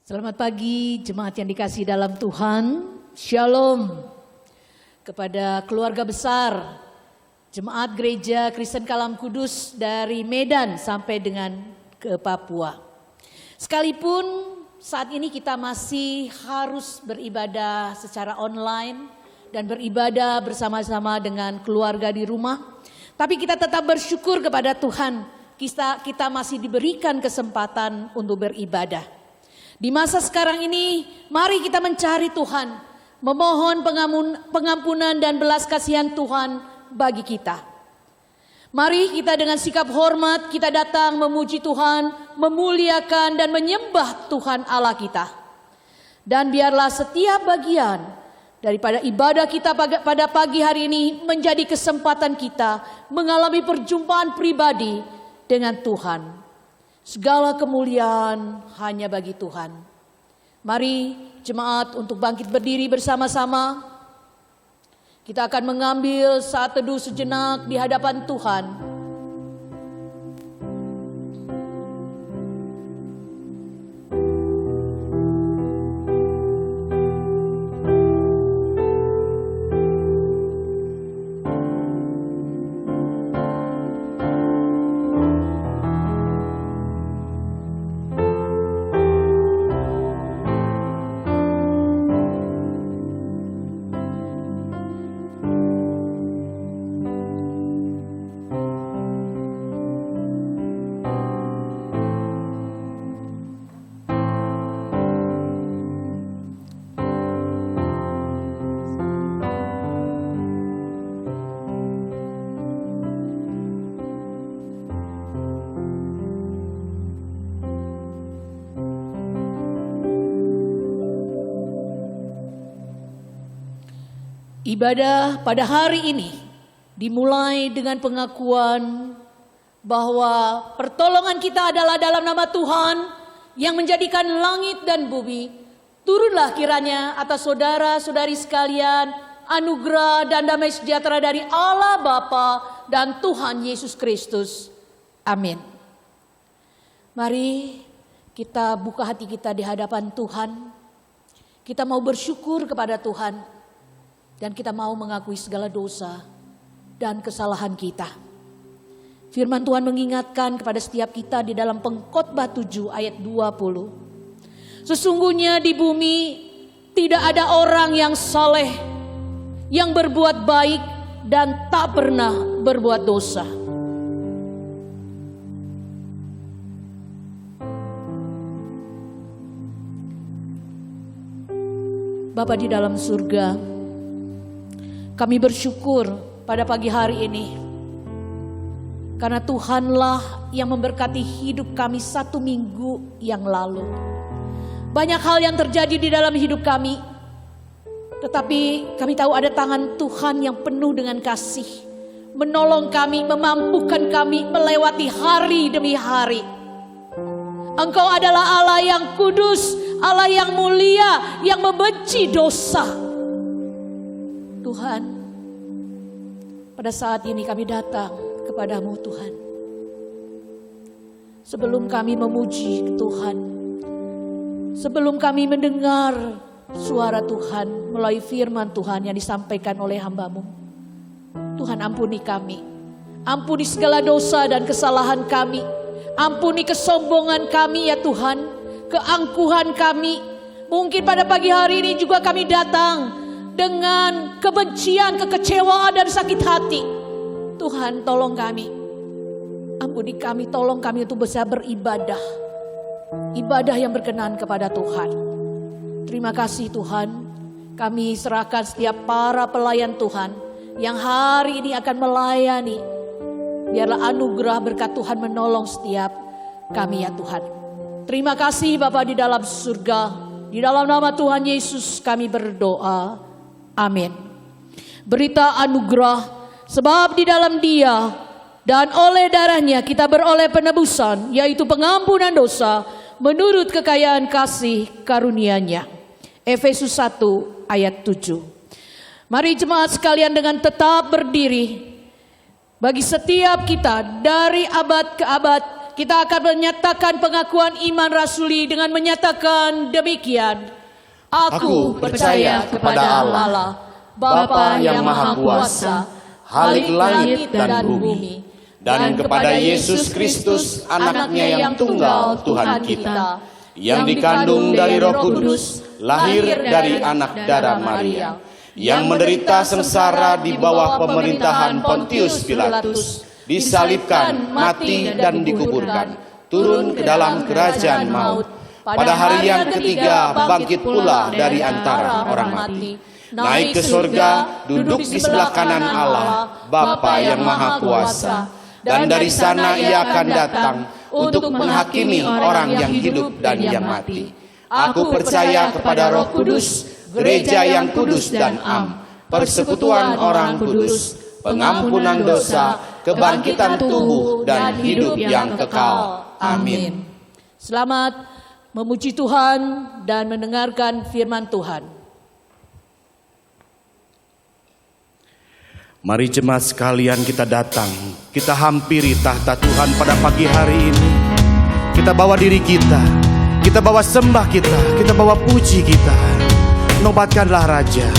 Selamat pagi jemaat yang dikasihi dalam Tuhan. Shalom kepada keluarga besar Jemaat Gereja Kristen Kalam Kudus dari Medan sampai dengan ke Papua. Sekalipun saat ini kita masih harus beribadah secara online dan beribadah bersama-sama dengan keluarga di rumah, tapi kita tetap bersyukur kepada Tuhan. Kita masih diberikan kesempatan untuk beribadah. Di masa sekarang ini, mari kita mencari Tuhan, memohon pengampunan dan belas kasihan Tuhan bagi kita. Mari kita dengan sikap hormat kita datang memuji Tuhan, memuliakan dan menyembah Tuhan Allah kita. Dan biarlah setiap bagian daripada ibadah kita pada pagi hari ini menjadi kesempatan kita mengalami perjumpaan pribadi dengan Tuhan. Segala kemuliaan hanya bagi Tuhan. Mari jemaat untuk bangkit berdiri bersama-sama. Kita akan mengambil saat teduh sejenak di hadapan Tuhan. Ibadah pada hari ini dimulai dengan pengakuan bahwa pertolongan kita adalah dalam nama Tuhan yang menjadikan langit dan bumi. Turunlah kiranya atas saudara-saudari sekalian anugerah dan damai sejahtera dari Allah Bapa dan Tuhan Yesus Kristus. Amin. Mari kita buka hati kita di hadapan Tuhan. Kita mau bersyukur kepada Tuhan. Dan kita mau mengakui segala dosa dan kesalahan kita. Firman Tuhan mengingatkan kepada setiap kita di dalam Pengkhotbah 7 ayat 20. Sesungguhnya di bumi tidak ada orang yang saleh, yang berbuat baik dan tak pernah berbuat dosa. Bapa di dalam surga, kami bersyukur pada pagi hari ini karena Tuhanlah yang memberkati hidup kami 1 minggu yang lalu. Banyak hal yang terjadi di dalam hidup kami, tetapi kami tahu ada tangan Tuhan yang penuh dengan kasih, menolong kami, memampukan kami melewati hari demi hari. Engkau adalah Allah yang kudus, Allah yang mulia, yang membenci dosa. Tuhan, pada saat ini kami datang kepadamu Tuhan. Sebelum kami memuji Tuhan, sebelum kami mendengar suara Tuhan melalui firman Tuhan yang disampaikan oleh hamba-Mu, Tuhan ampuni kami. Ampuni segala dosa dan kesalahan kami. Ampuni kesombongan kami ya Tuhan, keangkuhan kami. Mungkin pada pagi hari ini juga kami datang dengan kebencian, kekecewaan dan sakit hati. Tuhan tolong kami, ampuni kami, tolong kami untuk bisa beribadah, ibadah yang berkenan kepada Tuhan. Terima kasih Tuhan, kami serahkan setiap para pelayan Tuhan yang hari ini akan melayani. Biarlah anugerah berkat Tuhan menolong setiap kami ya Tuhan. Terima kasih Bapa di dalam surga, di dalam nama Tuhan Yesus kami berdoa. Amin. Berita anugerah, sebab di dalam Dia dan oleh darahnya kita beroleh penebusan, yaitu pengampunan dosa menurut kekayaan kasih karunia-Nya. Efesus 1 ayat 7. Mari jemaat sekalian dengan tetap berdiri. Bagi setiap kita dari abad ke abad kita akan menyatakan pengakuan iman rasuli dengan menyatakan demikian. Aku percaya kepada Allah, Bapa yang Maha Kuasa, Khalik langit dan bumi, dan kepada Yesus Kristus, anaknya yang tunggal Tuhan kita, yang dikandung dari Roh Kudus, lahir dari anak darah Maria, yang menderita sengsara di bawah pemerintahan Pontius Pilatus, disalibkan, mati dan dikuburkan, turun ke dalam kerajaan maut. Pada hari yang ketiga bangkit pula dari antara orang mati, naik ke surga, duduk di sebelah kanan Allah, Bapa yang Maha Kuasa, dan dari sana ia akan datang untuk menghakimi orang yang hidup dan yang mati. Aku percaya kepada Roh Kudus, gereja yang kudus dan am, persekutuan orang kudus, pengampunan dosa, kebangkitan tubuh dan hidup yang kekal. Amin. Selamat memuji Tuhan dan mendengarkan firman Tuhan. Mari jemaat sekalian kita datang, kita hampiri tahta Tuhan pada pagi hari ini. Kita bawa diri kita bawa sembah kita bawa puji kita. Nobatkanlah Raja.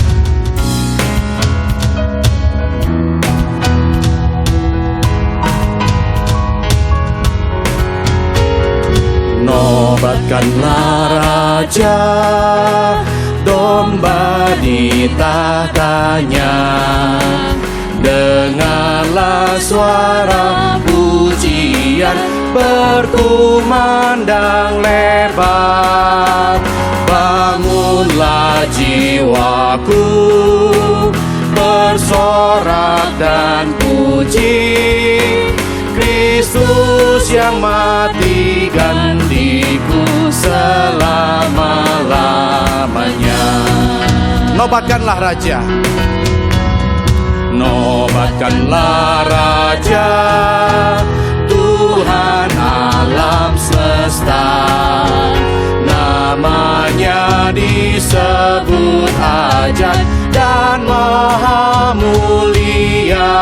Nobatkanlah Raja, domba di tahtanya. Dengarlah suara pujian berkumandang lebar. Bangunlah jiwaku, bersorak dan puji Kristus yang mati gantiku selama-lamanya. Nobatkanlah Raja. Nobatkanlah Raja, Tuhan alam semesta. Namanya disebut ajaib dan maha mulia.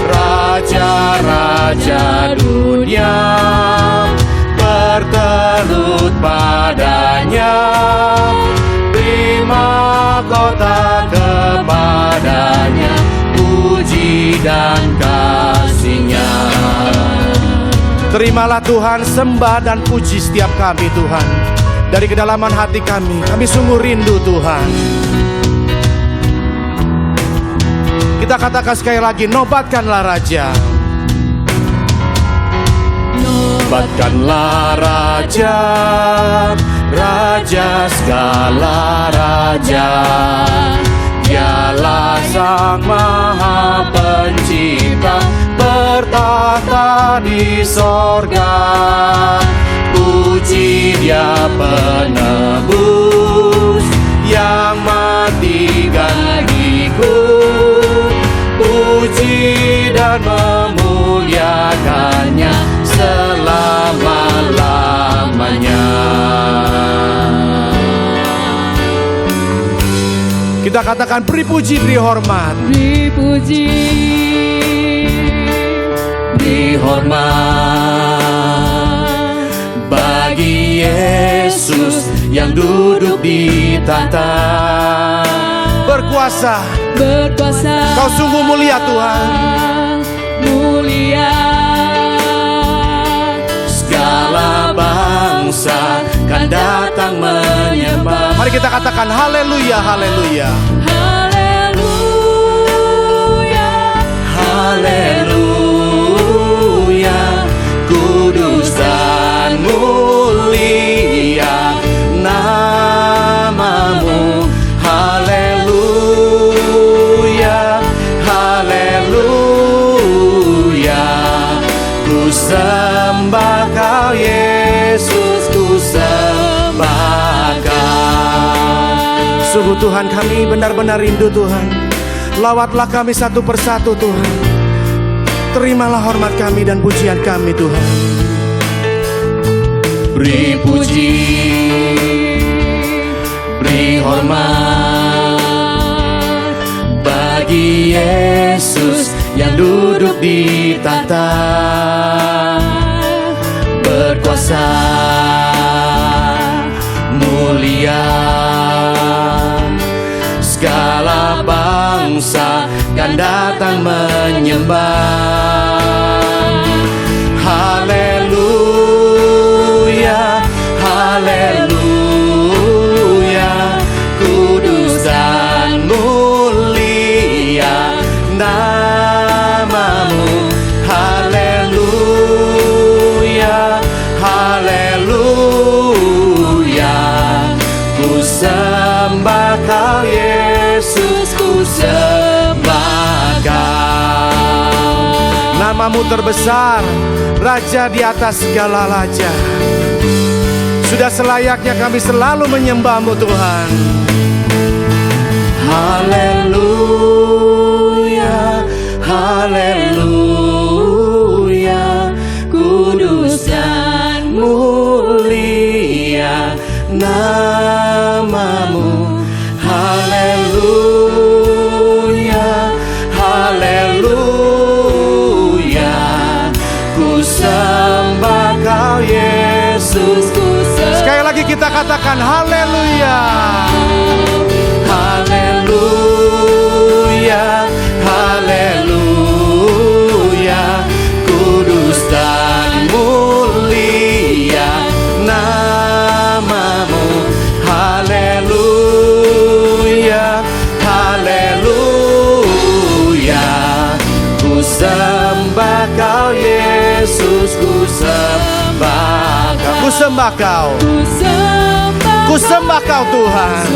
Raja-raja dunia bertelut padanya. Terima kota kepadanya, puji dan kasih-Nya. Terimalah Tuhan sembah dan puji setiap kami Tuhan. Dari kedalaman hati kami sungguh rindu Tuhan. Kita katakan sekali lagi, nobatkanlah Raja. Nobatkanlah Raja, Raja segala raja. Dialah Sang Maha Pencipta, bertahta di sorga. Puji Dia penebus yang mati gantiku. Puji dan memuliakannya selama-lamanya. Kita katakan beri puji, beri hormat. Beri puji, beri hormat bagi Yesus yang duduk di tahta. Berkuasa, Kau sungguh mulia Tuhan. Mulia, segala bangsa kan datang menyembah. Mari kita katakan haleluya, haleluya. haleluya, Haleluya, kudus dan mulia namamu. Haleluya, haleluya, ku sembah Kau Yesus, ku sembah Kau. Sungguh Tuhan, kami benar-benar rindu Tuhan. Lawatlah kami satu persatu Tuhan. Terimalah hormat kami dan pujian kami Tuhan. Beri puji, beri hormat bagi Yesus yang duduk di tahta. menyembah. Haleluya, haleluya, kudus dan mulia namamu. Haleluya, haleluya, ku sembah Kau Yesus, ku sembah Kau. Namamu terbesar, Raja di atas segala raja. Sudah selayaknya kami selalu menyembah-Mu Tuhan. Haleluya, haleluya, kudus dan mulia namamu. Haleluya, haleluya, ku sembah Kau Yesus. Sekali lagi kita katakan haleluya. Haleluya, haleluya, kudus dan mulia namamu. Haleluya, haleluya, ku sembah Kau Yesus, ku sembah Kau. Ku sembah Kau, ku sembah Kau Tuhan.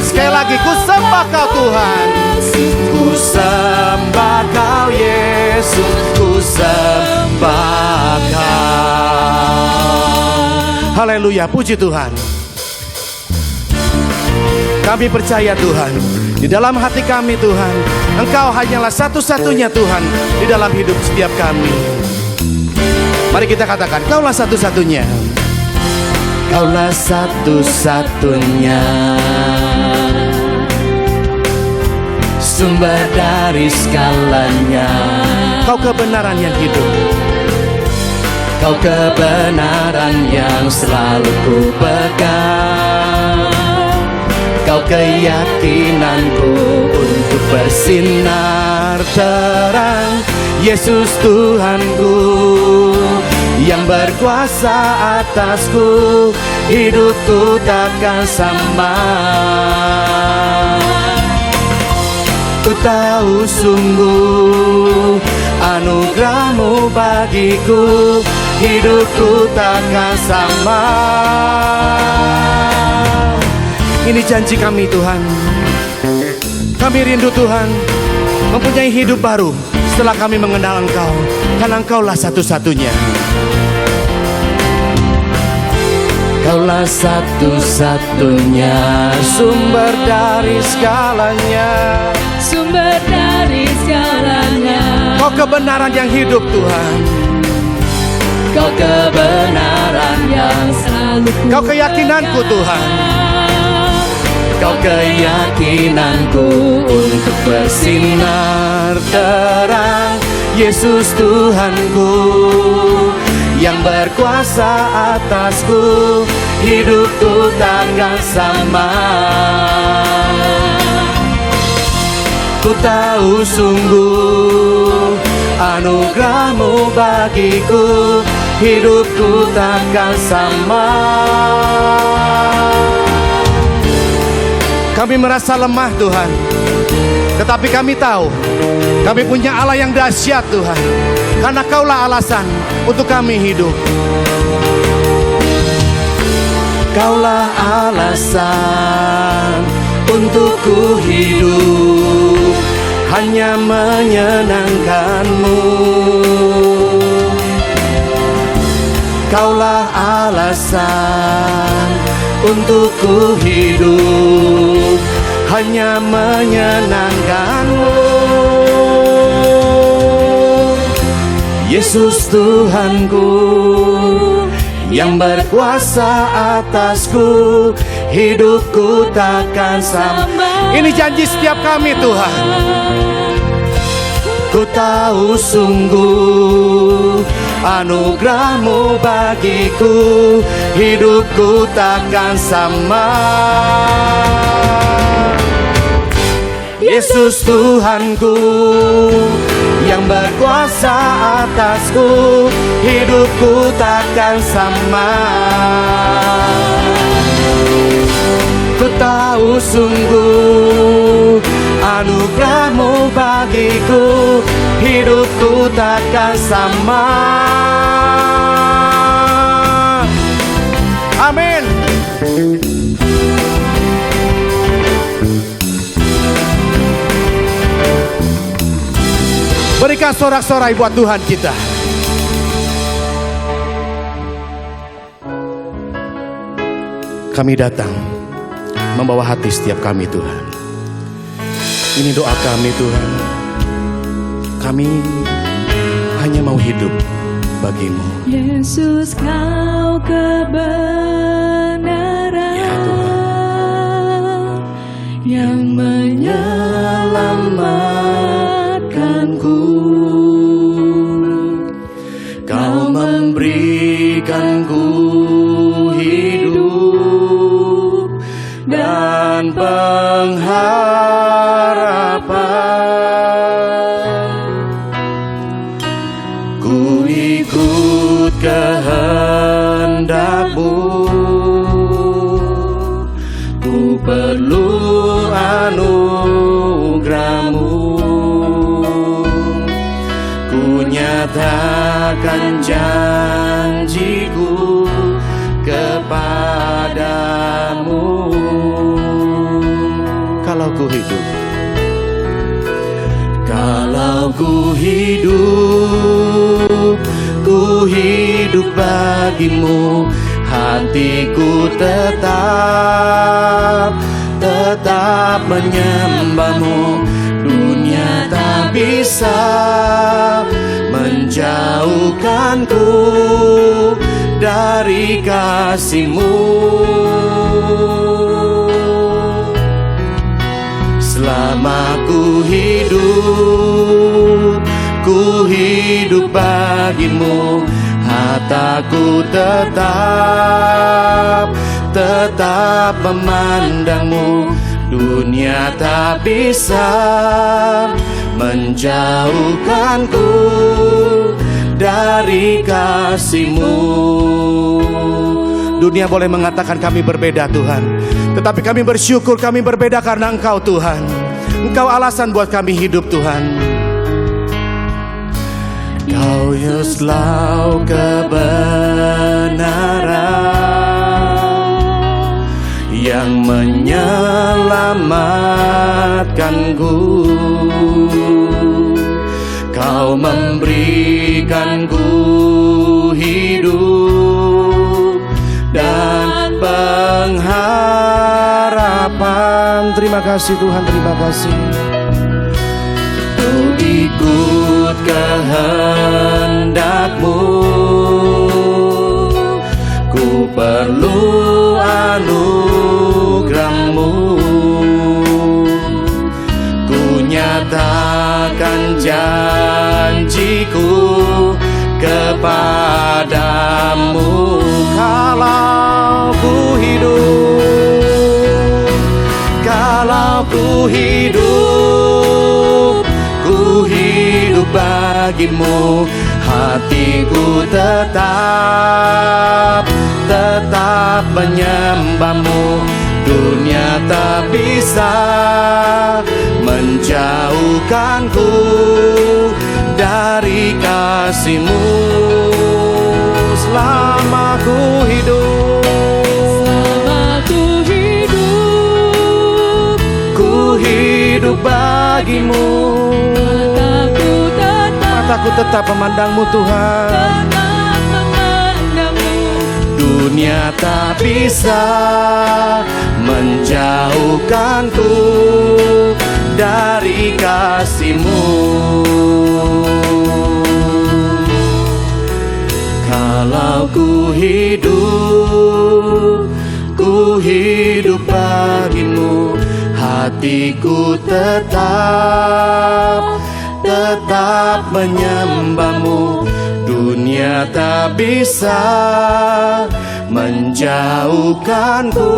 Sekali lagi ku sembah Kau Tuhan. Ku sembah Kau Yesus, ku sembah Kau. Haleluya, puji Tuhan. Kami percaya Tuhan, di dalam hati kami Tuhan, Engkau hanyalah satu-satunya Tuhan di dalam hidup setiap kami. Mari kita katakan, Kaulah satu-satunya. Kaulah satu-satunya, sumber dari segalanya. Kau kebenaran yang hidup, Kau kebenaran yang selalu ku pegang. Kau keyakinanku untuk bersinar terang. Yesus Tuhanku yang berkuasa atasku, hidupku takkan sama. Ku tahu sungguh anugerah-Mu bagiku, hidupku takkan sama. Ini janji kami Tuhan. Kami rindu Tuhan mempunyai hidup baru setelah kami mengenal Engkau, karena Engkaulah satu-satunya. Kaulah satu-satunya, sumber dari segalanya. Sumber dari segalanya. Kau kebenaran yang hidup Tuhan. Kau kebenaran yang selalu ku Kau keyakinanku Tuhan. Kau keyakinanku untuk bersinar terang. Yesus Tuhanku yang berkuasa atasku, hidupku takkan sama. Ku tahu sungguh anugerah-Mu bagiku, hidupku takkan sama. Kami merasa lemah Tuhan, tetapi kami tahu kami punya Allah yang dahsyat Tuhan, karena Kaulah alasan untuk kami hidup. Kaulah alasan untuk ku hidup, hanya menyenangkan-Mu. Kaulah alasan untuk ku hidup, hanya menyenangkan-Mu. Yesus Tuhanku yang berkuasa atasku, hidupku takkan sama. Ini janji setiap kami Tuhan. Ku tahu sungguh anugerah-Mu bagiku, hidupku takkan sama. Yesus Tuhanku yang berkuasa atasku, hidupku takkan sama. Ku tahu sungguh anugerah-Mu bagiku, hidupku takkan sama. Amin. Berikan sorak-sorai buat Tuhan kita. Kami datang membawa hati setiap kami, Tuhan. Ini doa kami, Tuhan. Kami hanya mau hidup bagi-Mu. Yesus, Kau kebenaran, Ya Tuhan, yang menyelamatkanku. Kau memberikanku hidup dan pengharapan. Ku ikut kehendak-Mu, ku perlu anugerah-Mu. Ku nyatakan janjiku kepadamu. Kalau ku hidup, kalau ku hidup bagi-Mu, hatiku tetap menyembah-Mu. Dunia tak bisa menjauhkanku dari kasih-Mu. Selama ku hidup bagi-Mu, hataku tetap memandang-Mu. Dunia tak bisa menjauhkanku dari kasih-Mu. Dunia boleh mengatakan kami berbeda, Tuhan, tetapi kami bersyukur kami berbeda karena Engkau, Tuhan. Engkau alasan buat kami hidup, Tuhan. Kau selalu kebenaran yang menyelamatkanku. Kau memberikanku hidup dan pengharapan. Terima kasih Tuhan, terima kasih. Ku ikut kehendak-Mu, ku perlu anugerah-Mu. Ku nyatakan janjiku kepadamu. Kalau ku hidup bagimu, hatiku tetap menyembah-Mu. Dunia tak bisa menjauhkanku dari kasih-Mu. Selama ku hidup, ku hidup bagimu. Mataku tetap memandang-Mu Tuhan. Dunia tak bisa menjauhkanku dari kasih-Mu. Kalau ku hidup bagimu, hatiku tetap menyembah-Mu. Dunia tak bisa menjauhkanku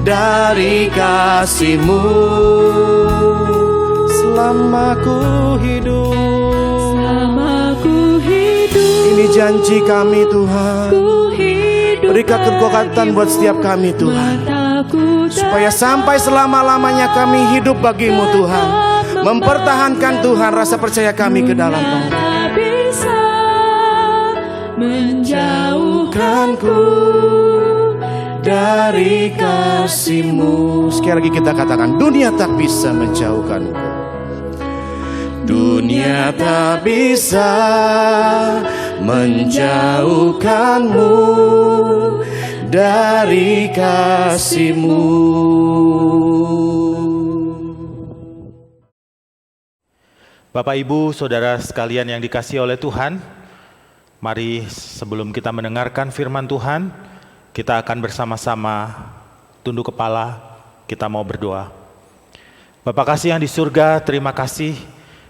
dari kasih-Mu. Selama ku hidup, Selama ku hidup, ini janji kami Tuhan. ku hidup Berikan kekuatan buat setiap kami Tuhan, mataku supaya sampai selama-lamanya kami hidup bagi-Mu Tuhan, mempertahankan Tuhan rasa percaya kami ke dalam Engkau. tak bisa menjauhkanku Dari kasih-Mu. Sekali lagi kita katakan, dunia tak bisa menjauhkanku. Dunia tak bisa menjauhkanmu dari kasih-Mu. Bapak, Ibu, Saudara sekalian yang dikasihi oleh Tuhan, mari sebelum kita mendengarkan firman Tuhan, kita akan bersama-sama tunduk kepala, kita mau berdoa. Bapa kasih yang di surga, terima kasih.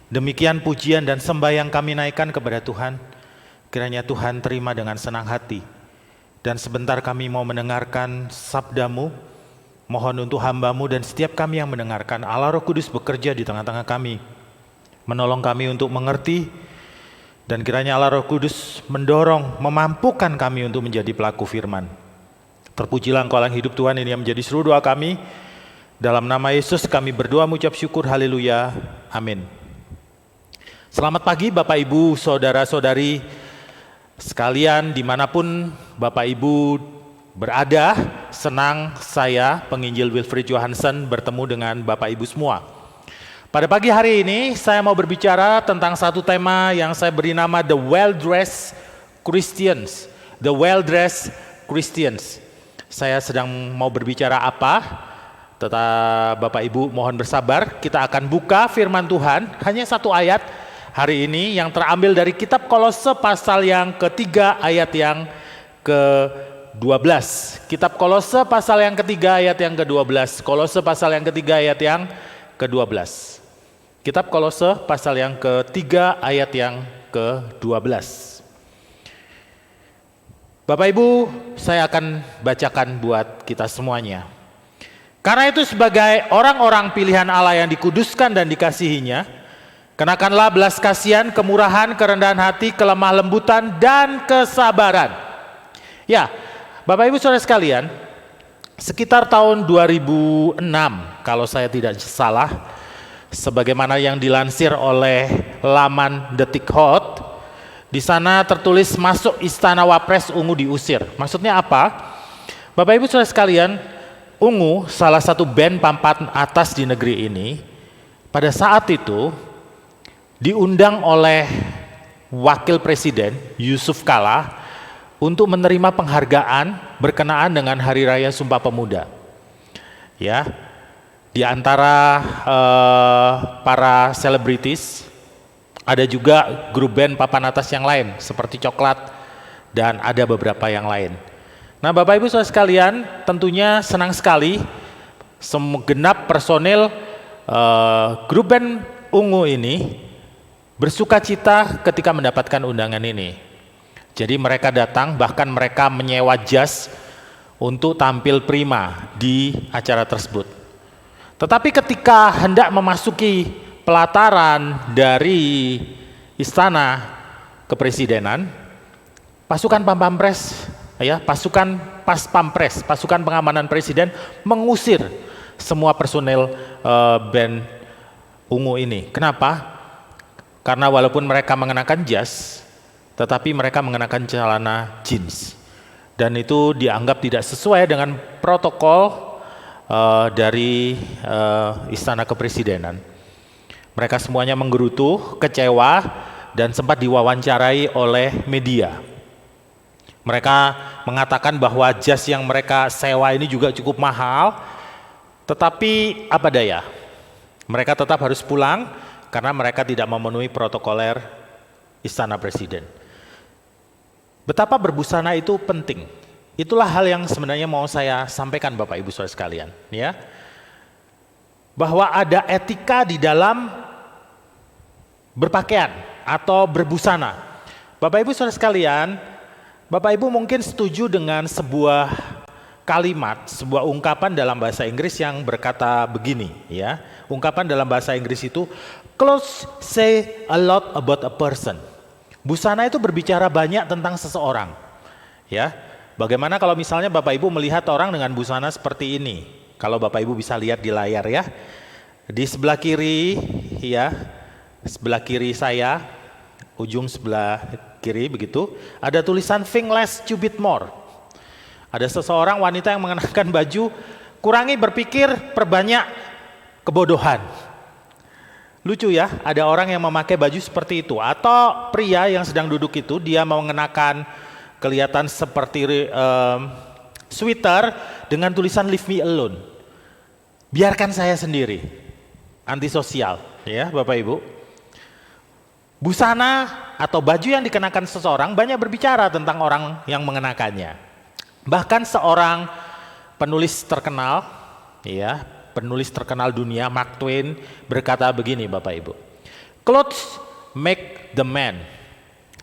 Demikian pujian dan sembah yang kami naikkan kepada Tuhan. Kiranya Tuhan terima dengan senang hati. Dan sebentar kami mau mendengarkan sabda-Mu. Mohon untuk hamba-Mu dan setiap kami yang mendengarkan, Allah Roh Kudus bekerja di tengah-tengah kami. Menolong kami untuk mengerti. Dan kiranya Allah Roh Kudus mendorong, memampukan kami untuk menjadi pelaku firman. Terpujilah Engkau yang hidup Tuhan, ini yang menjadi seluruh doa kami. Dalam nama Yesus kami berdoa mengucap syukur, haleluya, amin. Selamat pagi Bapak Ibu, Saudara-saudari sekalian dimanapun Bapak Ibu berada. Senang saya, penginjil Wilfried Johansen, bertemu dengan Bapak Ibu semua. Pada pagi hari ini saya mau berbicara tentang satu tema yang saya beri nama The Well-Dressed Christians. The Well-Dressed Christians. Saya sedang mau berbicara apa? Tetap Bapak Ibu mohon bersabar, kita akan buka firman Tuhan, hanya satu ayat hari ini yang terambil dari kitab Kolose pasal yang ketiga ayat yang ke-12. Kitab Kolose pasal yang ketiga ayat yang ke-12. Kolose pasal yang ketiga ayat yang ke-12. Kitab Kolose pasal yang ketiga ayat yang ke-12. Bapak Ibu, saya akan bacakan buat kita semuanya. Karena itu sebagai orang-orang pilihan Allah yang dikuduskan dan dikasihinya, kenakanlah belas kasihan, kemurahan, kerendahan hati, kelemah lembutan, dan kesabaran. Ya, Bapak Ibu Saudara sekalian, sekitar tahun 2006 kalau saya tidak salah, sebagaimana yang dilansir oleh laman Detik Hot, di sana tertulis masuk istana Wapres Ungu diusir. Maksudnya apa? Bapak Ibu Saudara sekalian, Ungu salah satu band papan atas di negeri ini, pada saat itu diundang oleh Wakil Presiden Yusuf Kala untuk menerima penghargaan berkenaan dengan Hari Raya Sumpah Pemuda. Ya, di antara para selebritis ada juga grup band papan atas yang lain seperti Coklat dan ada beberapa yang lain. Nah, Bapak Ibu Saudara sekalian, tentunya senang sekali segenap personil grup band Ungu ini bersuka cita ketika mendapatkan undangan ini. Jadi mereka datang, bahkan mereka menyewa jas untuk tampil prima di acara tersebut. Tetapi ketika hendak memasuki pelataran dari istana kepresidenan, pasukan Pampres, pasukan Pas Pampres, pasukan pengamanan presiden mengusir semua personel band Ungu ini. Kenapa? Karena walaupun mereka mengenakan jas, tetapi mereka mengenakan celana jeans. Dan itu dianggap tidak sesuai dengan protokol dari istana kepresidenan. Mereka semuanya menggerutu, kecewa, dan sempat diwawancarai oleh media. Mereka mengatakan bahwa jas yang mereka sewa ini juga cukup mahal, tetapi apa daya, mereka tetap harus pulang karena mereka tidak memenuhi protokoler istana presiden. Betapa berbusana itu penting. Itulah hal yang sebenarnya mau saya sampaikan Bapak Ibu Saudara sekalian, ya. Bahwa ada etika di dalam berpakaian atau berbusana. Bapak Ibu Saudara sekalian, Bapak Ibu mungkin setuju dengan sebuah kalimat, sebuah ungkapan dalam bahasa Inggris yang berkata begini ya. Ungkapan dalam bahasa Inggris itu, clothes say a lot about a person. Busana itu berbicara banyak tentang seseorang. Ya. Bagaimana kalau misalnya Bapak Ibu melihat orang dengan busana seperti ini? Kalau Bapak Ibu bisa lihat di layar ya. Di sebelah kiri ya, sebelah kiri saya, ujung sebelah kiri begitu, ada tulisan think less, to bit more. Ada seseorang wanita yang mengenakan baju, kurangi berpikir, perbanyak kebodohan. Lucu ya, ada orang yang memakai baju seperti itu. Atau pria yang sedang duduk itu, dia mengenakan kelihatan seperti sweater dengan tulisan leave me alone. Biarkan saya sendiri. Antisosial ya Bapak Ibu. Busana atau baju yang dikenakan seseorang banyak berbicara tentang orang yang mengenakannya. Bahkan seorang penulis terkenal, ya, penulis terkenal dunia, Mark Twain berkata begini Bapak Ibu. Clothes make the man.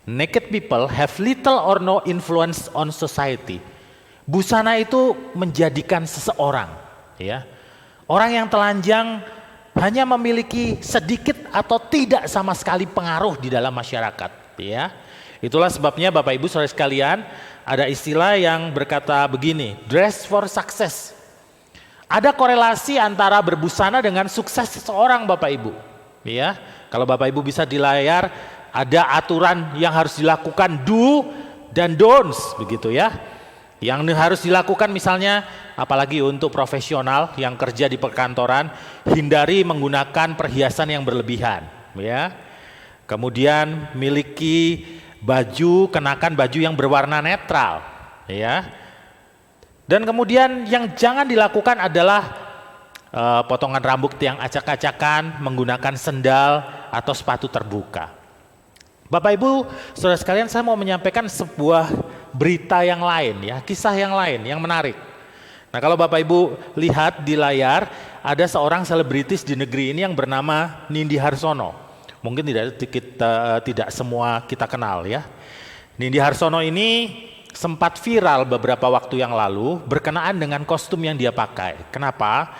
Naked people have little or no influence on society. Busana itu menjadikan seseorang, ya. Orang yang telanjang hanya memiliki sedikit atau tidak sama sekali pengaruh di dalam masyarakat, ya. Itulah sebabnya Bapak Ibu saudara sekalian, ada istilah yang berkata begini, dress for success. Ada korelasi antara berbusana dengan sukses seseorang Bapak Ibu. Ya, kalau Bapak Ibu bisa di layar, ada aturan yang harus dilakukan do dan don'ts begitu ya. Yang harus dilakukan misalnya, apalagi untuk profesional yang kerja di perkantoran, hindari menggunakan perhiasan yang berlebihan. Ya, kemudian miliki baju, kenakan baju yang berwarna netral, ya. Dan kemudian yang jangan dilakukan adalah potongan rambut yang acak-acakan, menggunakan sendal atau sepatu terbuka. Bapak Ibu, saudara sekalian, saya mau menyampaikan sebuah berita yang lain, ya, kisah yang lain yang menarik. Nah, kalau Bapak Ibu lihat di layar, ada seorang selebritis di negeri ini yang bernama Nindi Harsono. Mungkin tidak semua kita kenal ya. Nindi Harsono ini sempat viral beberapa waktu yang lalu berkenaan dengan kostum yang dia pakai. Kenapa?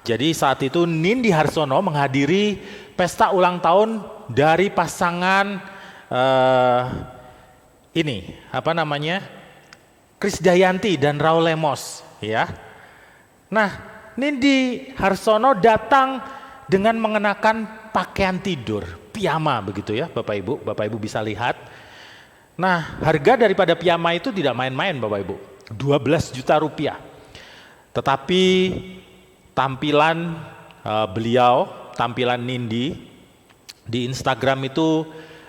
Jadi saat itu Nindi Harsono menghadiri pesta ulang tahun dari pasangan Krisdayanti dan Raul Lemos ya. Nah, Nindi Harsono datang dengan mengenakan pakaian tidur, piyama begitu ya Bapak Ibu bisa lihat. Nah, harga daripada piyama itu tidak main-main Bapak Ibu, 12 juta rupiah. Tetapi tampilan tampilan Nindi di Instagram itu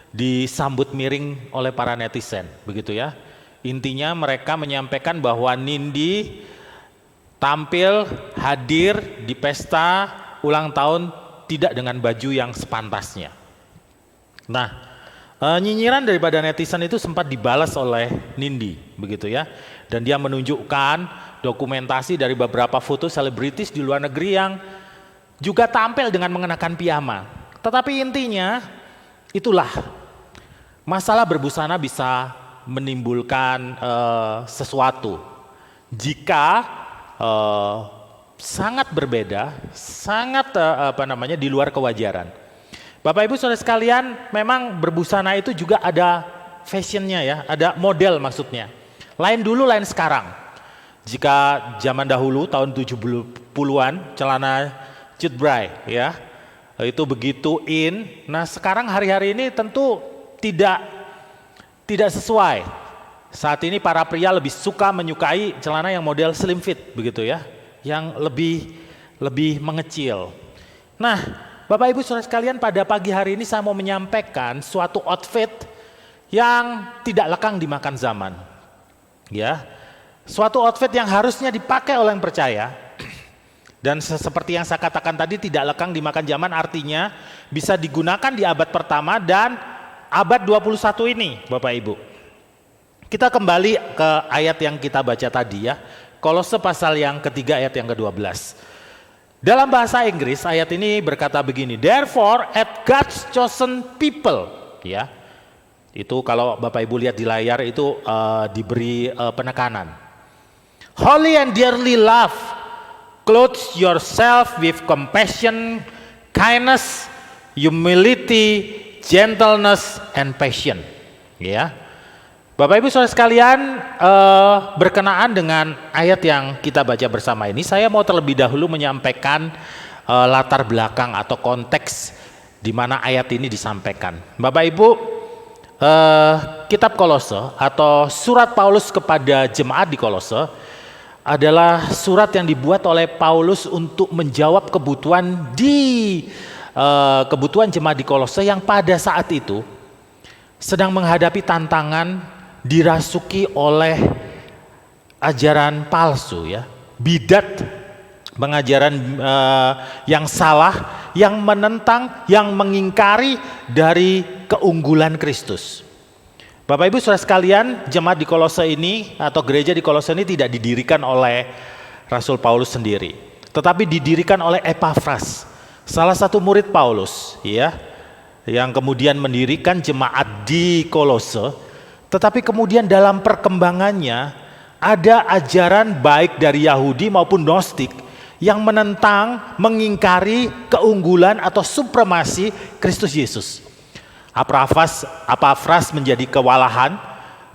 disambut miring oleh para netizen begitu ya. Intinya mereka menyampaikan bahwa Nindi tampil hadir di pesta ulang tahun tidak dengan baju yang sepantasnya. Nah, nyinyiran daripada netizen itu sempat dibalas oleh Nindi, begitu ya. Dan dia menunjukkan dokumentasi dari beberapa foto selebritis di luar negeri yang juga tampil dengan mengenakan piyama. Tetapi intinya, itulah masalah berbusana bisa menimbulkan sesuatu. Jika sangat berbeda, sangat di luar kewajaran. Bapak Ibu saudara sekalian, memang berbusana itu juga ada fashionnya ya, ada model maksudnya. Lain dulu, lain sekarang. Jika zaman dahulu tahun 70-an celana cutbray ya, itu begitu in. Nah, sekarang hari-hari ini tentu tidak sesuai. Saat ini para pria lebih suka menyukai celana yang model slim fit begitu ya, yang lebih mengecil. Nah, Bapak Ibu saudara sekalian, pada pagi hari ini saya mau menyampaikan suatu outfit yang tidak lekang dimakan zaman. Ya. Suatu outfit yang harusnya dipakai oleh yang percaya. Dan seperti yang saya katakan tadi, tidak lekang dimakan zaman, artinya bisa digunakan di abad pertama dan abad 21 ini, Bapak Ibu. Kita kembali ke ayat yang kita baca tadi ya. Kolose pasal yang ketiga ayat yang ke-12. Dalam bahasa Inggris ayat ini berkata begini, therefore at God's chosen people, ya. Itu kalau Bapak Ibu lihat di layar itu diberi penekanan. Holy and dearly loved, clothe yourself with compassion, kindness, humility, gentleness, and patience. Ya, Bapak Ibu Saudara sekalian, berkenaan dengan ayat yang kita baca bersama ini, saya mau terlebih dahulu menyampaikan latar belakang atau konteks di mana ayat ini disampaikan. Bapak Ibu, kitab Kolose atau surat Paulus kepada jemaat di Kolose adalah surat yang dibuat oleh Paulus untuk menjawab kebutuhan jemaat di Kolose yang pada saat itu sedang menghadapi tantangan dirasuki oleh ajaran palsu, ya, bidat, pengajaran yang salah, yang menentang, yang mengingkari dari keunggulan Kristus. Bapak Ibu Saudara sekalian, jemaat di Kolose ini atau gereja di Kolose ini tidak didirikan oleh Rasul Paulus sendiri, tetapi didirikan oleh Epafras, salah satu murid Paulus, ya, yang kemudian mendirikan jemaat di Kolose. Tetapi kemudian dalam perkembangannya ada ajaran baik dari Yahudi maupun Gnostik yang menentang, mengingkari keunggulan atau supremasi Kristus Yesus. Epafras menjadi kewalahan,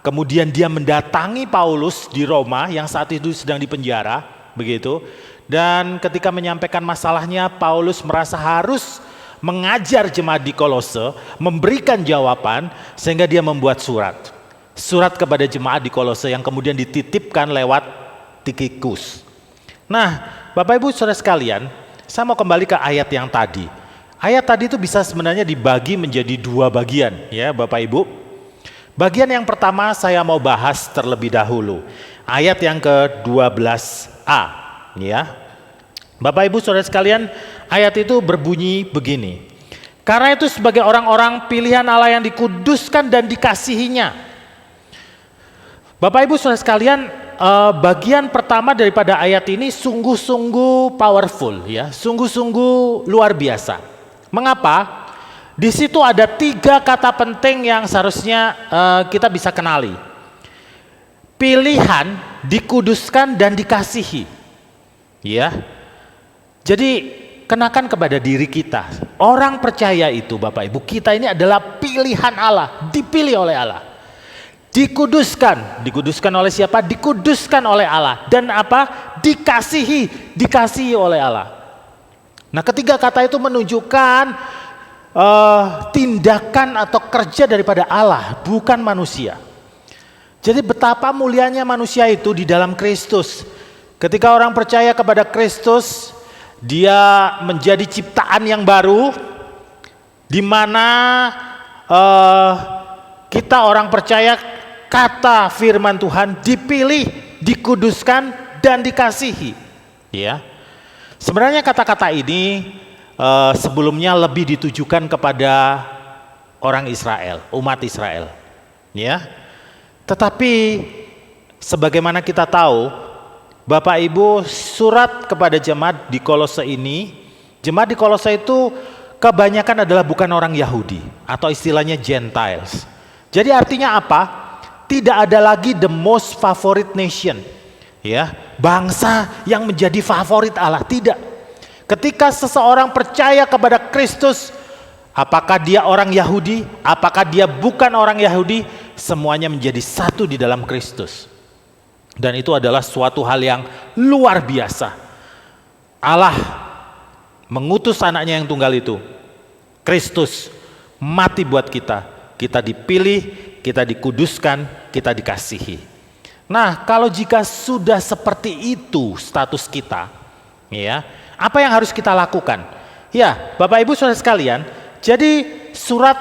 kemudian dia mendatangi Paulus di Roma yang saat itu sedang dipenjara, begitu. Dan ketika menyampaikan masalahnya, Paulus merasa harus mengajar jemaat di Kolose, memberikan jawaban, sehingga dia membuat surat kepada jemaat di Kolose yang kemudian dititipkan lewat Tikhikus. Nah, Bapak Ibu Saudara sekalian, saya mau kembali ke ayat yang tadi. Ayat tadi itu bisa sebenarnya dibagi menjadi dua bagian, ya Bapak Ibu. Bagian yang pertama saya mau bahas terlebih dahulu. Ayat yang ke-12a, ya. Bapak Ibu Saudara sekalian, ayat itu berbunyi begini. Karena itu sebagai orang-orang pilihan Allah yang dikuduskan dan dikasihinya. Bapak Ibu Saudara sekalian, bagian pertama daripada ayat ini sungguh-sungguh powerful, ya, sungguh-sungguh luar biasa. Mengapa? Di situ ada 3 kata penting yang seharusnya kita bisa kenali. Pilihan, dikuduskan, dan dikasihi. Ya. Jadi kenakan kepada diri kita. Orang percaya itu Bapak Ibu, kita ini adalah pilihan Allah, dipilih oleh Allah. Dikuduskan oleh siapa? Dikuduskan oleh Allah. Dan apa? Dikasihi oleh Allah. Nah, ketiga kata itu menunjukkan tindakan atau kerja daripada Allah, bukan manusia. Jadi betapa mulianya manusia itu di dalam Kristus. Ketika orang percaya kepada Kristus, dia menjadi ciptaan yang baru, di mana kita orang percaya kata firman Tuhan dipilih, dikuduskan, dan dikasihi. Ya. Sebenarnya kata-kata ini sebelumnya lebih ditujukan kepada orang Israel, umat Israel. Ya. Tetapi sebagaimana kita tahu, Bapak Ibu, surat kepada jemaat di Kolose ini, jemaat di Kolose itu kebanyakan adalah bukan orang Yahudi atau istilahnya Gentiles. Jadi artinya apa? Tidak ada lagi the most favorite nation. Ya, bangsa yang menjadi favorit Allah, tidak. Ketika seseorang percaya kepada Kristus, apakah dia orang Yahudi, apakah dia bukan orang Yahudi, semuanya menjadi satu di dalam Kristus. Dan itu adalah suatu hal yang luar biasa. Allah mengutus anaknya yang tunggal itu, Kristus, mati buat kita. Kita dipilih, kita dikuduskan, kita dikasihi. Nah, kalau jika sudah seperti itu status kita, ya, apa yang harus kita lakukan? Ya, Bapak Ibu Saudara sekalian, jadi surat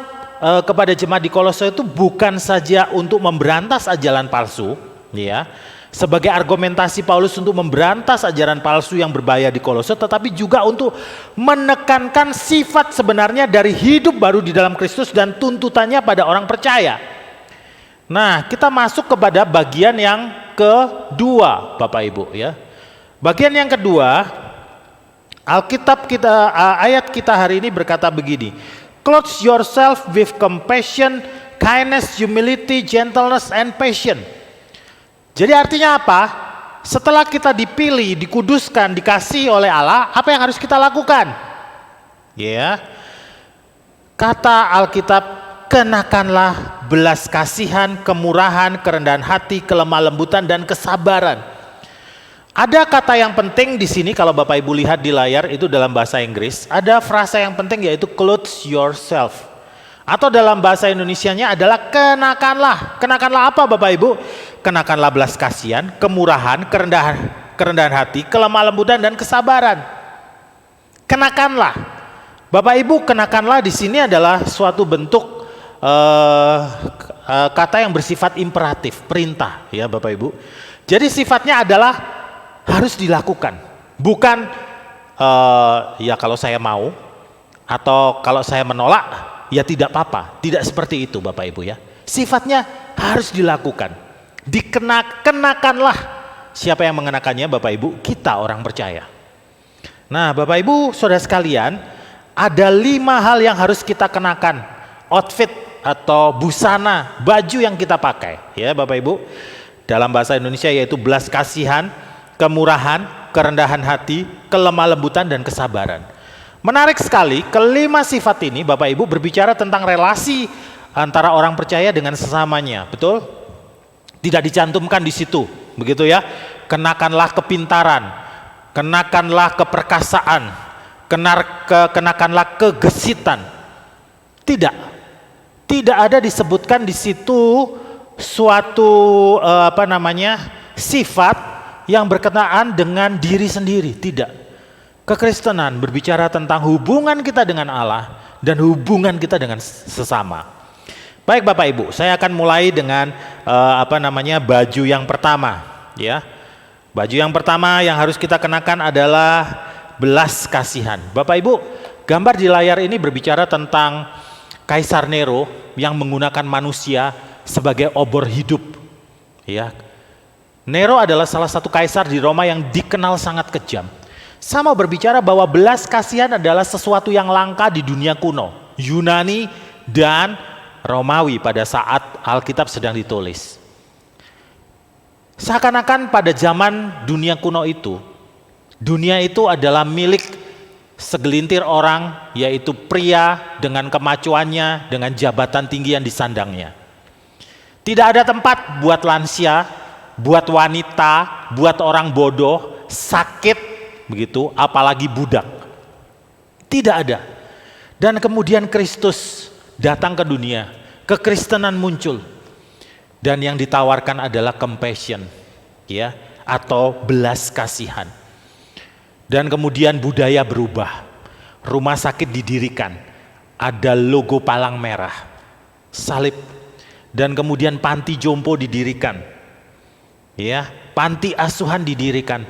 kepada jemaat di Kolose itu bukan saja untuk memberantas ajaran palsu, ya, sebagai argumentasi Paulus untuk memberantas ajaran palsu yang berbahaya di Kolose, tetapi juga untuk menekankan sifat sebenarnya dari hidup baru di dalam Kristus dan tuntutannya pada orang percaya. Nah, kita masuk kepada bagian yang kedua, Bapak Ibu, ya. Bagian yang kedua, Alkitab kita, ayat kita hari ini berkata begini. Clothe yourself with compassion, kindness, humility, gentleness, and patience. Jadi artinya apa? Setelah kita dipilih, dikuduskan, dikasihi oleh Allah, apa yang harus kita lakukan? Ya. Kata Alkitab, kenakanlah belas kasihan, kemurahan, kerendahan hati, kelemah lembutan dan kesabaran. Ada kata yang penting di sini kalau Bapak Ibu lihat di layar itu dalam bahasa Inggris, ada frasa yang penting yaitu clothe yourself. Atau dalam bahasa Indonesianya adalah kenakanlah. Kenakanlah apa Bapak Ibu? Kenakanlah belas kasihan, kemurahan, kerendahan hati, kelemah lembutan dan kesabaran. Kenakanlah. Bapak Ibu, kenakanlah di sini adalah suatu bentuk kata yang bersifat imperatif, perintah ya Bapak Ibu. Jadi sifatnya adalah harus dilakukan. Bukan ya kalau saya mau atau kalau saya menolak ya tidak apa-apa. Tidak seperti itu Bapak Ibu ya. Sifatnya harus dilakukan. Dikenakanlah. Siapa yang mengenakannya Bapak Ibu? Kita orang percaya. Nah Bapak Ibu saudara sekalian, ada 5 hal yang harus kita kenakan. Outfit atau busana, baju yang kita pakai ya Bapak Ibu. Dalam bahasa Indonesia yaitu belas kasihan, kemurahan, kerendahan hati, kelemah lembutan dan kesabaran. Menarik sekali, kelima sifat ini Bapak Ibu berbicara tentang relasi antara orang percaya dengan sesamanya, betul? Tidak dicantumkan di situ, begitu ya. Kenakanlah kepintaran, kenakanlah keperkasaan, kenakanlah kegesitan. Tidak ada disebutkan di situ suatu sifat yang berkenaan dengan diri sendiri, tidak. Kekristenan berbicara tentang hubungan kita dengan Allah dan hubungan kita dengan sesama. Baik Bapak Ibu, saya akan mulai dengan baju yang pertama, ya. Baju yang pertama yang harus kita kenakan adalah belas kasihan. Bapak Ibu, gambar di layar ini berbicara tentang Kaisar Nero yang menggunakan manusia sebagai obor hidup, ya. Nero adalah salah satu kaisar di Roma yang dikenal sangat kejam. Sama berbicara bahwa belas kasihan adalah sesuatu yang langka di dunia kuno, Yunani dan Romawi pada saat Alkitab sedang ditulis. Seakan-akan pada zaman dunia kuno itu, dunia itu adalah milik segelintir orang, yaitu pria dengan kemacuannya, dengan jabatan tinggi yang disandangnya. Tidak ada tempat buat lansia, buat wanita, buat orang bodoh, sakit, begitu, apalagi budak. Tidak ada. Dan kemudian Kristus datang ke dunia, kekristenan muncul. Dan yang ditawarkan adalah compassion, ya, atau belas kasihan. Dan kemudian budaya berubah. Rumah sakit didirikan. Ada logo palang merah, salib. Dan kemudian panti jompo didirikan. Ya, panti asuhan didirikan.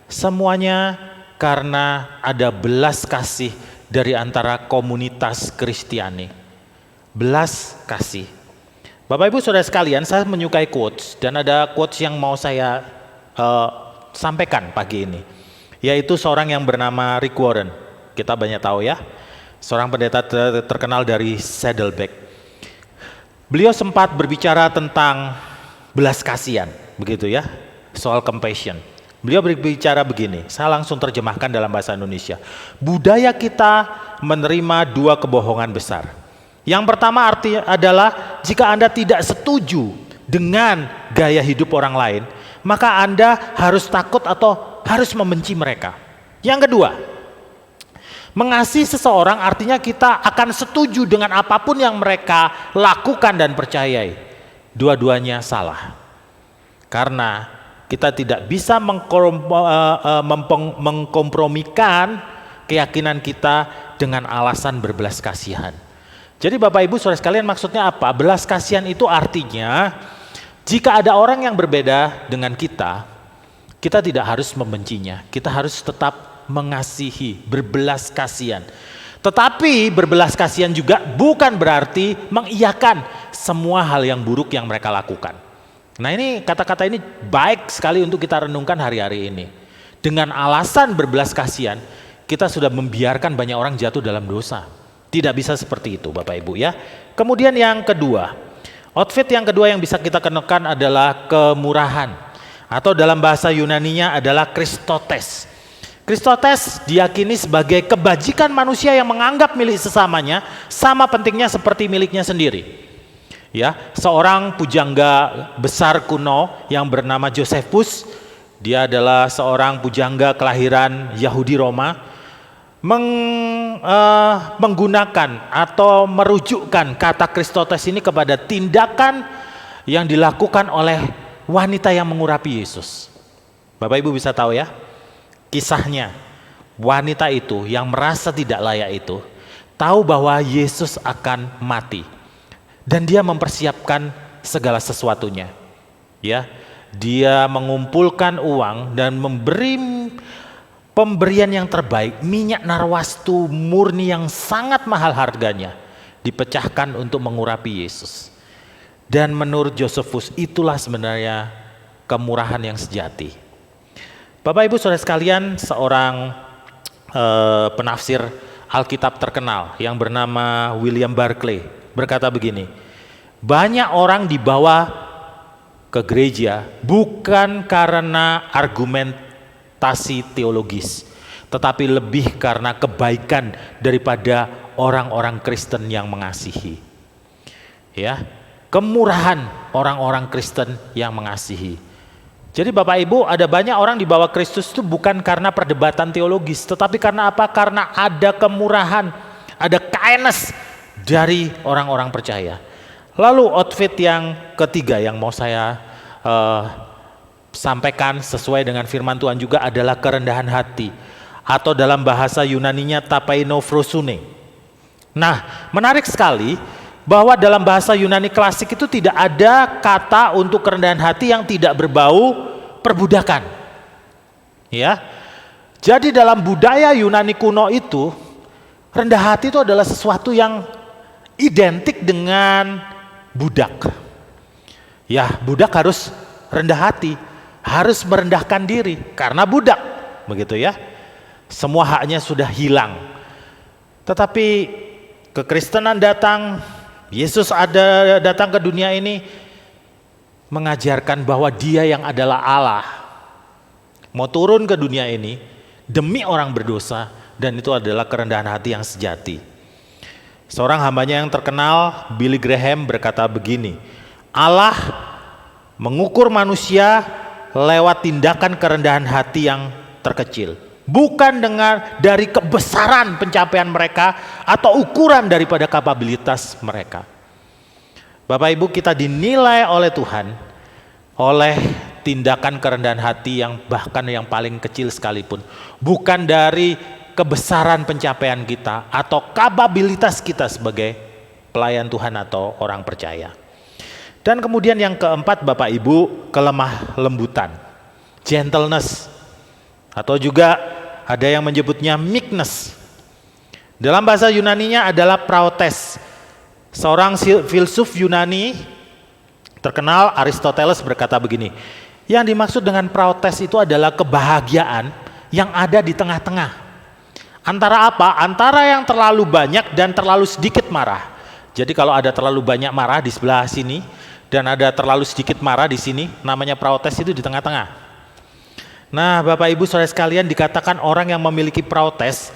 Semuanya karena ada belas kasih dari antara komunitas Kristiani. Belas kasih. Bapak Ibu saudara sekalian, saya menyukai quotes dan ada quotes yang mau saya sampaikan pagi ini. Yaitu seorang yang bernama Rick Warren. Kita banyak tahu ya. Seorang pendeta terkenal dari Saddleback. Beliau sempat berbicara tentang belas kasihan, begitu ya. Soal compassion. Beliau berbicara begini, saya langsung terjemahkan dalam bahasa Indonesia. Budaya kita menerima 2 kebohongan besar. Yang pertama artinya adalah jika Anda tidak setuju dengan gaya hidup orang lain, maka Anda harus takut atau harus membenci mereka. Yang kedua, mengasihi seseorang artinya kita akan setuju dengan apapun yang mereka lakukan dan percayai. Dua-duanya salah. Karena kita tidak bisa mengkompromikan keyakinan kita dengan alasan berbelas kasihan. Jadi Bapak Ibu saudara sekalian, maksudnya apa? Belas kasihan itu artinya jika ada orang yang berbeda dengan kita tidak harus membencinya, kita harus tetap mengasihi, berbelas kasihan. Tetapi berbelas kasihan juga bukan berarti mengiyakan semua hal yang buruk yang mereka lakukan. Nah ini kata-kata ini baik sekali untuk kita renungkan hari-hari ini. Dengan alasan berbelas kasihan, kita sudah membiarkan banyak orang jatuh dalam dosa. Tidak bisa seperti itu Bapak Ibu ya. Kemudian yang kedua, outfit yang kedua yang bisa kita kenakan adalah kemurahan. atau dalam bahasa Yunaninya adalah Kristotes. Kristotes diyakini sebagai kebajikan manusia yang menganggap milik sesamanya sama pentingnya seperti miliknya sendiri. Ya, seorang pujangga besar kuno yang bernama Josephus, dia adalah seorang pujangga kelahiran Yahudi Roma, menggunakan atau merujukkan kata Kristotes ini kepada tindakan yang dilakukan oleh wanita yang mengurapi Yesus. Bapak Ibu bisa tahu ya, kisahnya wanita itu yang merasa tidak layak itu tahu bahwa Yesus akan mati dan dia mempersiapkan segala sesuatunya. Ya, dia mengumpulkan uang dan memberi pemberian yang terbaik, minyak narwastu murni yang sangat mahal harganya, dipecahkan untuk mengurapi Yesus. Dan menurut Josephus itulah sebenarnya kemurahan yang sejati. Bapak Ibu Saudara sekalian, seorang penafsir Alkitab terkenal yang bernama William Barclay berkata begini, banyak orang dibawa ke gereja bukan karena argumentasi teologis, tetapi lebih karena kebaikan daripada orang-orang Kristen yang mengasihi. Ya, kemurahan orang-orang Kristen yang mengasihi. Jadi Bapak Ibu, ada banyak orang dibawa Kristus itu bukan karena perdebatan teologis, tetapi karena apa? Karena ada kemurahan, ada kindness dari orang-orang percaya. Lalu outfit yang ketiga yang mau saya sampaikan sesuai dengan firman Tuhan juga adalah kerendahan hati, atau dalam bahasa Yunaninya tapainosfrosune. Nah, menarik sekali bahwa dalam bahasa Yunani klasik itu tidak ada kata untuk kerendahan hati yang tidak berbau perbudakan. Ya. Jadi dalam budaya Yunani kuno itu, rendah hati itu adalah sesuatu yang identik dengan budak. Ya, budak harus rendah hati, harus merendahkan diri karena budak, begitu ya. Semua haknya sudah hilang. Tetapi kekristenan datang, Yesus datang ke dunia ini mengajarkan bahwa Dia yang adalah Allah mau turun ke dunia ini demi orang berdosa, dan itu adalah kerendahan hati yang sejati. Seorang hambanya yang terkenal, Billy Graham, berkata begini, Allah mengukur manusia lewat tindakan kerendahan hati yang terkecil, bukan dari kebesaran pencapaian mereka atau ukuran daripada kapabilitas mereka. Bapak Ibu, kita dinilai oleh Tuhan oleh tindakan kerendahan hati yang bahkan yang paling kecil sekalipun, bukan dari kebesaran pencapaian kita atau kapabilitas kita sebagai pelayan Tuhan atau orang percaya. Dan kemudian yang keempat Bapak Ibu, kelemah lembutan, gentleness, atau juga ada yang menyebutnya meekness. Dalam bahasa Yunaninya adalah praotes. Seorang filsuf Yunani terkenal, Aristoteles, berkata begini, yang dimaksud dengan praotes itu adalah kebahagiaan yang ada di tengah-tengah. Antara apa? Antara yang terlalu banyak dan terlalu sedikit marah. Jadi kalau ada terlalu banyak marah di sebelah sini dan ada terlalu sedikit marah di sini, namanya praotes, itu di tengah-tengah. Nah, Bapak Ibu Saudara sekalian, dikatakan orang yang memiliki praotes,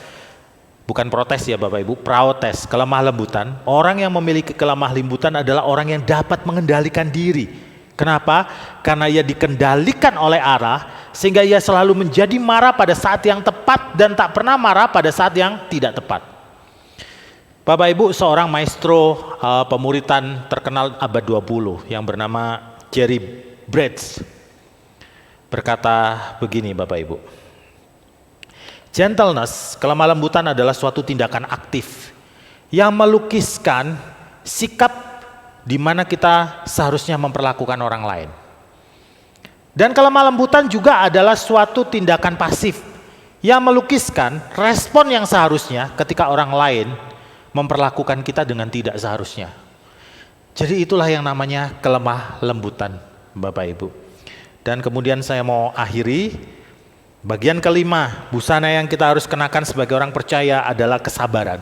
bukan protes ya Bapak Ibu, praotes, kelemah lembutan. Orang yang memiliki kelemah lembutan adalah orang yang dapat mengendalikan diri. Kenapa? Karena ia dikendalikan oleh Allah, sehingga ia selalu menjadi marah pada saat yang tepat dan tak pernah marah pada saat yang tidak tepat. Bapak Ibu, seorang maestro pemuritan terkenal abad 20 yang bernama Jerry Bridges berkata begini Bapak Ibu. Gentleness, kelemah lembutan adalah suatu tindakan aktif yang melukiskan sikap di mana kita seharusnya memperlakukan orang lain. Dan kelemah lembutan juga adalah suatu tindakan pasif yang melukiskan respon yang seharusnya ketika orang lain memperlakukan kita dengan tidak seharusnya. Jadi itulah yang namanya kelemah lembutan Bapak Ibu. Dan kemudian saya mau akhiri. Bagian kelima, busana yang kita harus kenakan sebagai orang percaya adalah kesabaran.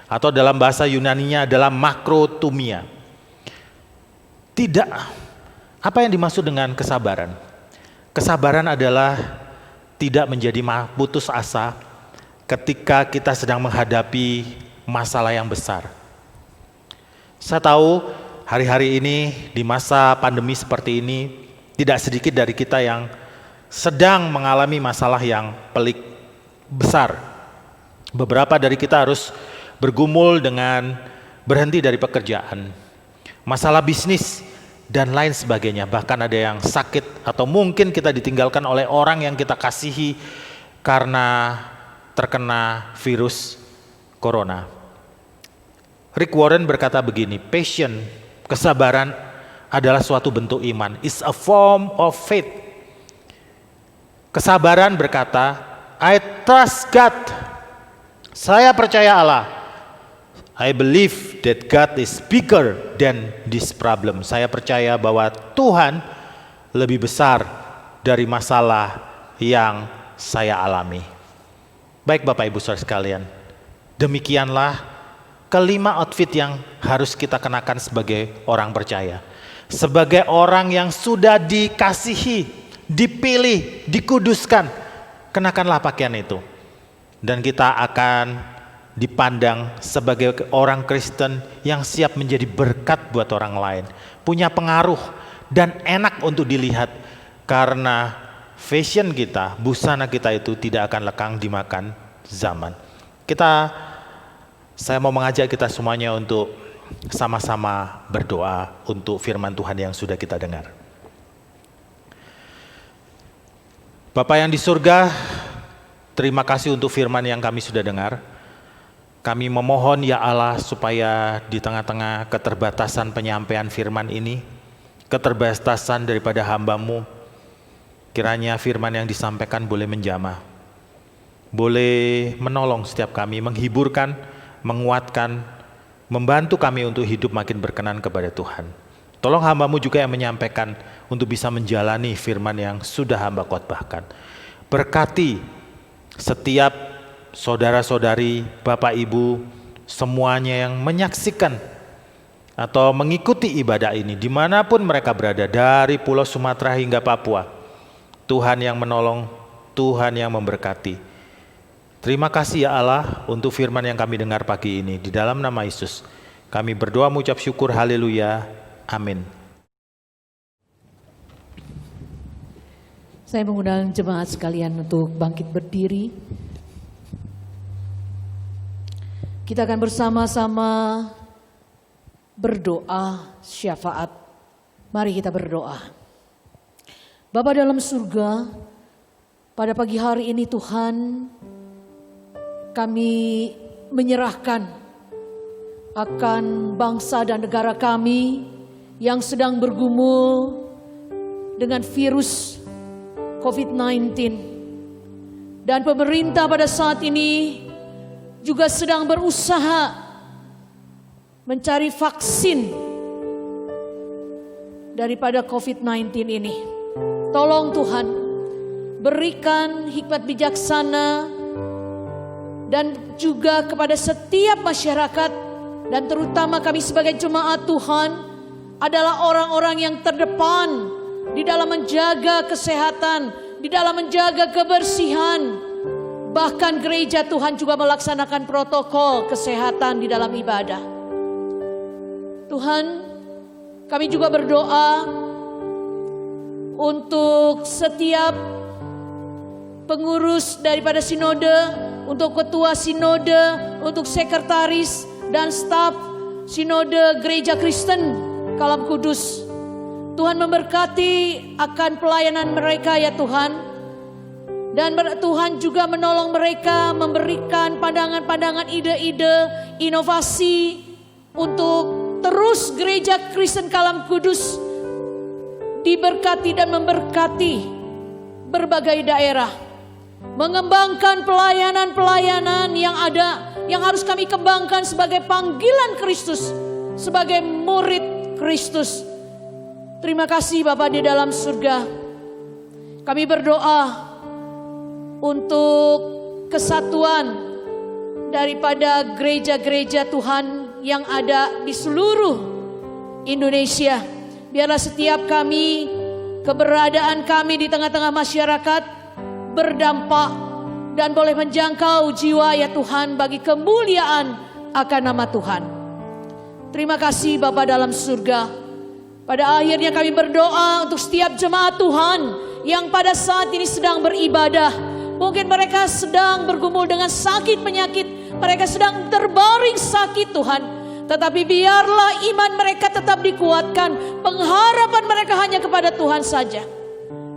Atau dalam bahasa Yunaninya adalah makrotumia. Tidak, apa yang dimaksud dengan kesabaran? Kesabaran adalah tidak menjadi putus asa ketika kita sedang menghadapi masalah yang besar. Saya tahu hari-hari ini di masa pandemi seperti ini, tidak sedikit dari kita yang sedang mengalami masalah yang pelik besar. Beberapa dari kita harus bergumul dengan berhenti dari pekerjaan, masalah bisnis, dan lain sebagainya. Bahkan ada yang sakit atau mungkin kita ditinggalkan oleh orang yang kita kasihi karena terkena virus corona. Rick Warren berkata begini, "Patience, kesabaran adalah suatu bentuk iman. It's a form of faith." Kesabaran berkata, "I trust God." Saya percaya Allah. I believe that God is bigger than this problem. Saya percaya bahwa Tuhan lebih besar dari masalah yang saya alami. Baik Bapak Ibu Saudara sekalian, demikianlah kelima outfit yang harus kita kenakan sebagai orang percaya. Sebagai orang yang sudah dikasihi, dipilih, dikuduskan, kenakanlah pakaian itu. Dan kita akan dipandang sebagai orang Kristen yang siap menjadi berkat buat orang lain, punya pengaruh dan enak untuk dilihat, karena fashion kita, busana kita itu tidak akan lekang dimakan zaman. Saya mau mengajak kita semuanya untuk sama-sama berdoa untuk firman Tuhan yang sudah kita dengar. Bapa yang di surga, terima kasih untuk firman yang kami sudah dengar. Kami memohon ya Allah supaya di tengah-tengah keterbatasan penyampaian firman ini, keterbatasan daripada hamba-Mu, kiranya firman yang disampaikan boleh menjamah, boleh menolong setiap kami, menghiburkan, menguatkan, membantu kami untuk hidup makin berkenan kepada Tuhan. Tolong hamba-Mu juga yang menyampaikan untuk bisa menjalani firman yang sudah hamba khotbahkan. Berkati setiap saudara-saudari, Bapak Ibu, semuanya yang menyaksikan atau mengikuti ibadah ini dimanapun mereka berada, dari Pulau Sumatera hingga Papua. Tuhan yang menolong, Tuhan yang memberkati. Terima kasih ya Allah untuk firman yang kami dengar pagi ini. Di dalam nama Yesus kami berdoa mengucap syukur, haleluya, amin. Saya mengundang jemaat sekalian untuk bangkit berdiri. Kita akan bersama-sama berdoa syafaat. Mari kita berdoa. Bapa dalam surga, pada pagi hari ini Tuhan, kami menyerahkan akan bangsa dan negara kami yang sedang bergumul dengan virus COVID-19. Dan pemerintah pada saat ini juga sedang berusaha mencari vaksin daripada COVID-19 ini. Tolong Tuhan, berikan hikmat bijaksana dan juga kepada setiap masyarakat, dan terutama kami sebagai jemaat Tuhan adalah orang-orang yang terdepan di dalam menjaga kesehatan, di dalam menjaga kebersihan. Bahkan gereja Tuhan juga melaksanakan protokol kesehatan di dalam ibadah. Tuhan, kami juga berdoa untuk setiap pengurus daripada sinode, untuk ketua sinode, untuk sekretaris dan staf sinode Gereja Kristen Kalam Kudus. Tuhan memberkati akan pelayanan mereka ya Tuhan. Dan Tuhan juga menolong mereka, memberikan pandangan-pandangan, ide-ide, inovasi untuk terus Gereja Kristen Kalam Kudus diberkati dan memberkati berbagai daerah. Mengembangkan pelayanan-pelayanan yang ada, yang harus kami kembangkan sebagai panggilan Kristus, sebagai murid Kristus. Terima kasih Bapa di dalam surga. Kami berdoa untuk kesatuan daripada gereja-gereja Tuhan yang ada di seluruh Indonesia. Biarlah setiap kami keberadaan kami di tengah-tengah masyarakat berdampak dan boleh menjangkau jiwa ya Tuhan bagi kemuliaan akan nama Tuhan. Terima kasih Bapa dalam surga. Pada akhirnya kami berdoa untuk setiap jemaat Tuhan yang pada saat ini sedang beribadah. Mungkin mereka sedang bergumul dengan sakit penyakit, mereka sedang terbaring sakit Tuhan. Tetapi biarlah iman mereka tetap dikuatkan, pengharapan mereka hanya kepada Tuhan saja.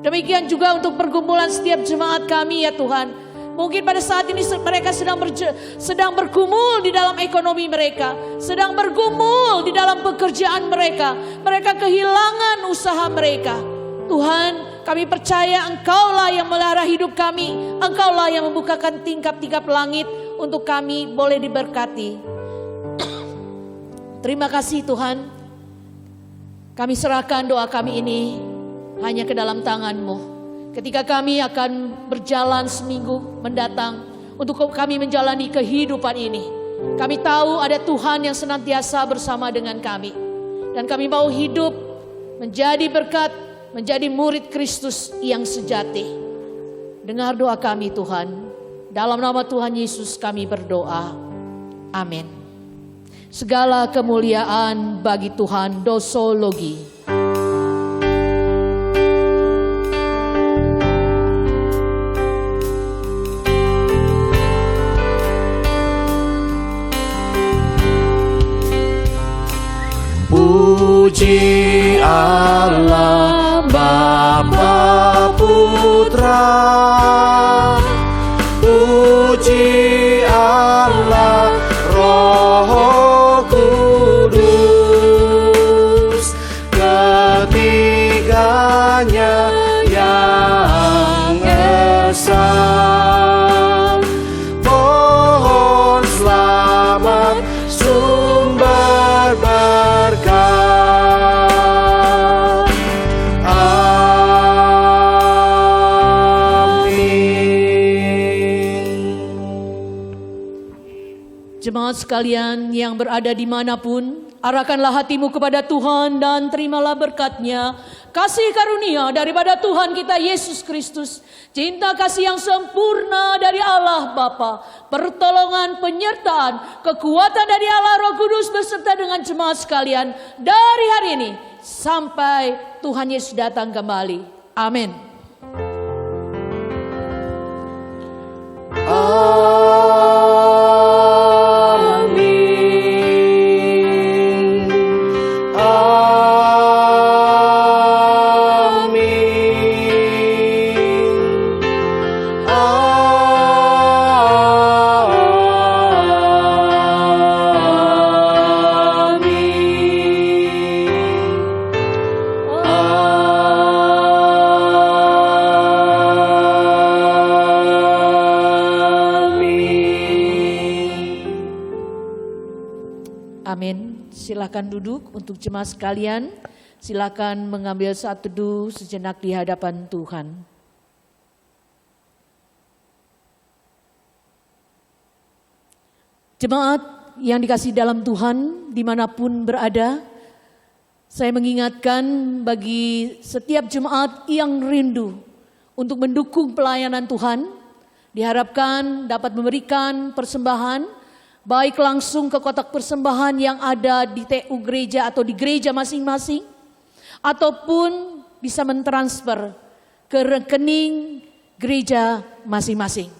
Demikian juga untuk pergumulan setiap jemaat kami ya Tuhan. Mungkin pada saat ini mereka sedang bergumul di dalam ekonomi mereka, sedang bergumul di dalam pekerjaan mereka, mereka kehilangan usaha mereka. Tuhan, kami percaya Engkaulah yang melihara hidup kami, Engkaulah yang membukakan tingkap-tingkap langit untuk kami boleh diberkati. Terima kasih Tuhan, kami serahkan doa kami ini hanya ke dalam tangan-Mu. Ketika kami akan berjalan seminggu mendatang untuk kami menjalani kehidupan ini, kami tahu ada Tuhan yang senantiasa bersama dengan kami. Dan kami mau hidup menjadi berkat, menjadi murid Kristus yang sejati. Dengar doa kami Tuhan, dalam nama Tuhan Yesus kami berdoa. Amin. Segala kemuliaan bagi Tuhan. Dosologi. Puji Allah Bapa Putra, puji Allah Roh Kudus, ketiganya yang esa. Pohon selamat sumber berkat. Jemaat sekalian yang berada dimanapun, arahkanlah hatimu kepada Tuhan dan terimalah berkat-Nya, kasih karunia daripada Tuhan kita Yesus Kristus, cinta kasih yang sempurna dari Allah Bapa, pertolongan, penyertaan, kekuatan dari Allah Roh Kudus beserta dengan jemaat sekalian dari hari ini sampai Tuhan Yesus datang kembali. Amin. Amin. Silakan duduk untuk jemaat sekalian. Silakan mengambil saat teduh sejenak di hadapan Tuhan. Jemaat yang dikasihi dalam Tuhan dimanapun berada, saya mengingatkan bagi setiap jemaat yang rindu untuk mendukung pelayanan Tuhan, diharapkan dapat memberikan persembahan baik langsung ke kotak persembahan yang ada di TU gereja atau di gereja masing-masing, ataupun bisa mentransfer ke rekening gereja masing-masing.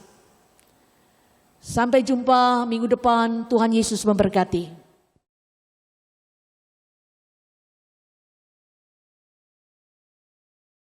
Sampai jumpa minggu depan, Tuhan Yesus memberkati.